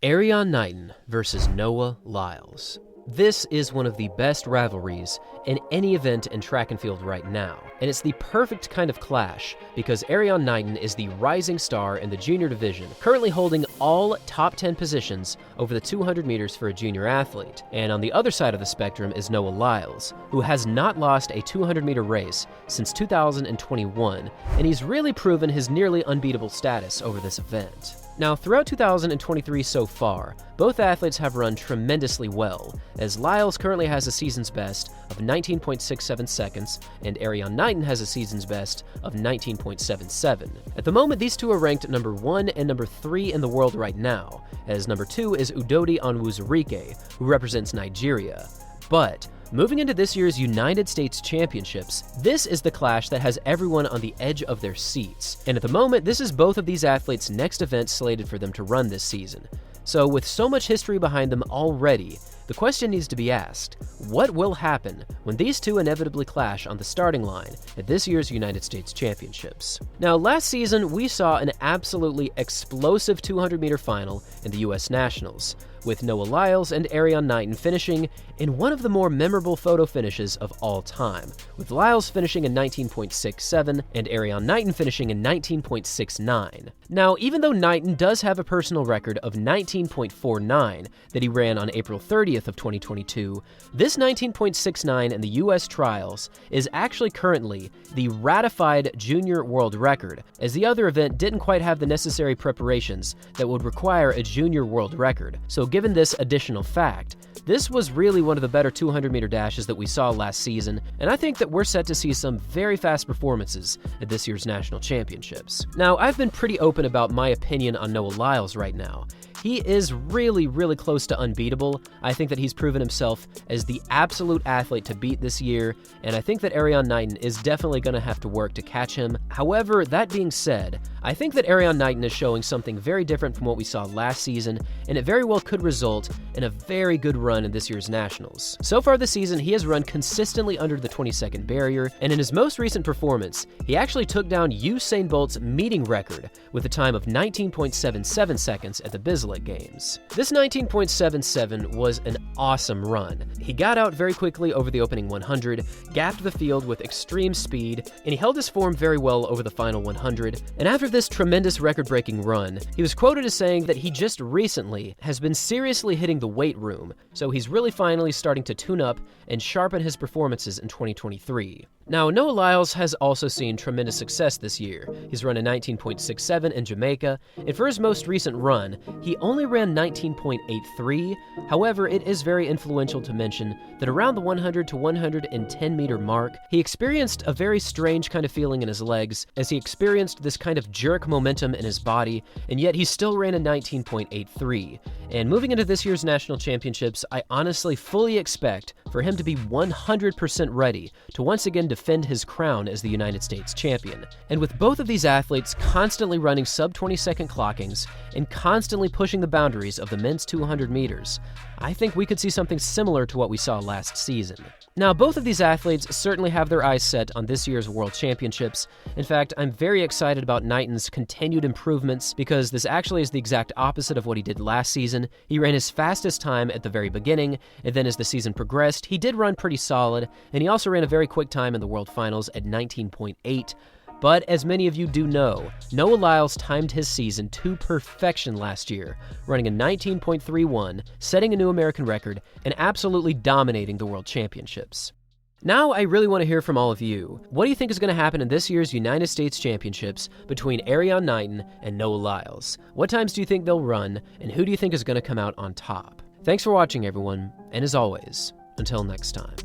ERRIYON KNIGHTON versus Noah Lyles. This is one of the best rivalries in any event in track and field right now, and it's the perfect kind of clash because ERRIYON KNIGHTON is the rising star in the junior division, currently holding all top 10 positions over the 200 meters for a junior athlete. And on the other side of the spectrum is Noah Lyles, who has not lost a 200-meter race since 2021, and he's really proven his nearly unbeatable status over this event. Now, throughout 2023 so far, both athletes have run tremendously well, as Lyles currently has a season's best of 19.67 seconds, and ERRIYON KNIGHTON has a season's best of 19.77. At the moment, these two are ranked number 1 and number 3 in the world right now, as number 2 is Udodi Onwuzurike, who represents Nigeria. But moving into this year's United States Championships, this is the clash that has everyone on the edge of their seats. And at the moment, this is both of these athletes' next event slated for them to run this season. So with so much history behind them already, the question needs to be asked, what will happen when these two inevitably clash on the starting line at this year's United States Championships? Now, last season, we saw an absolutely explosive 200-meter final in the U.S. Nationals, with Noah Lyles and ERRIYON KNIGHTON finishing in one of the more memorable photo finishes of all time, with Lyles finishing in 19.67 and ERRIYON KNIGHTON finishing in 19.69. Now, even though Knighton does have a personal record of 19.49 that he ran on April 30th of 2022, this 19.69 in the U.S. trials is actually currently the ratified junior world record, as the other event didn't quite have the necessary preparations that would require a junior world record. So given this additional fact, this was really one of the better 200-meter dashes that we saw last season, and I think that we're set to see some very fast performances at this year's national championships. Now, I've been pretty open about my opinion on Noah Lyles right now. He is really close to unbeatable. I think that he's proven himself as the absolute athlete to beat this year, and I think that ERRIYON KNIGHTON is definitely going to have to work to catch him. However, that being said, I think that ERRIYON KNIGHTON is showing something very different from what we saw last season, and it very well could result in a very good run in this year's Nationals. So far this season, he has run consistently under the 20-second barrier, and in his most recent performance, he actually took down Usain Bolt's meeting record with a time of 19.77 seconds at the Bislett Games. This 19.77 was an awesome run. He got out very quickly over the opening 100, gapped the field with extreme speed, and he held his form very well over the final 100. And after this tremendous record-breaking run, he was quoted as saying that he just recently has been seriously hitting the weight room, so he's really finally starting to tune up and sharpen his performances in 2023. Now, Noah Lyles has also seen tremendous success this year. He's run a 19.67 in Jamaica, and for his most recent run, he only ran 19.83. However, it is very influential to mention that around the 100 to 110 meter mark, he experienced a very strange kind of feeling in his legs as he experienced this kind of jerk momentum in his body, and yet he still ran a 19.83. And moving into this year's national championships, I honestly fully expect for him to be 100% ready to once again defend his crown as the United States champion. And with both of these athletes constantly running sub-20-second clockings and constantly pushing the boundaries of the men's 200 meters, I think we could see something similar to what we saw last season. Now, both of these athletes certainly have their eyes set on this year's World Championships. In fact, I'm very excited about Knighton's continued improvements because this actually is the exact opposite of what he did last season. He ran his fastest time at the very beginning, and then as the season progressed, he did run pretty solid, and he also ran a very quick time in the World Finals at 19.8. But as many of you do know, Noah Lyles timed his season to perfection last year, running a 19.31, setting a new American record, and absolutely dominating the World Championships. Now I really want to hear from all of you. What do you think is going to happen in this year's United States Championships between ERRIYON KNIGHTON and Noah Lyles? What times do you think they'll run, and who do you think is going to come out on top? Thanks for watching, everyone, and as always, until next time.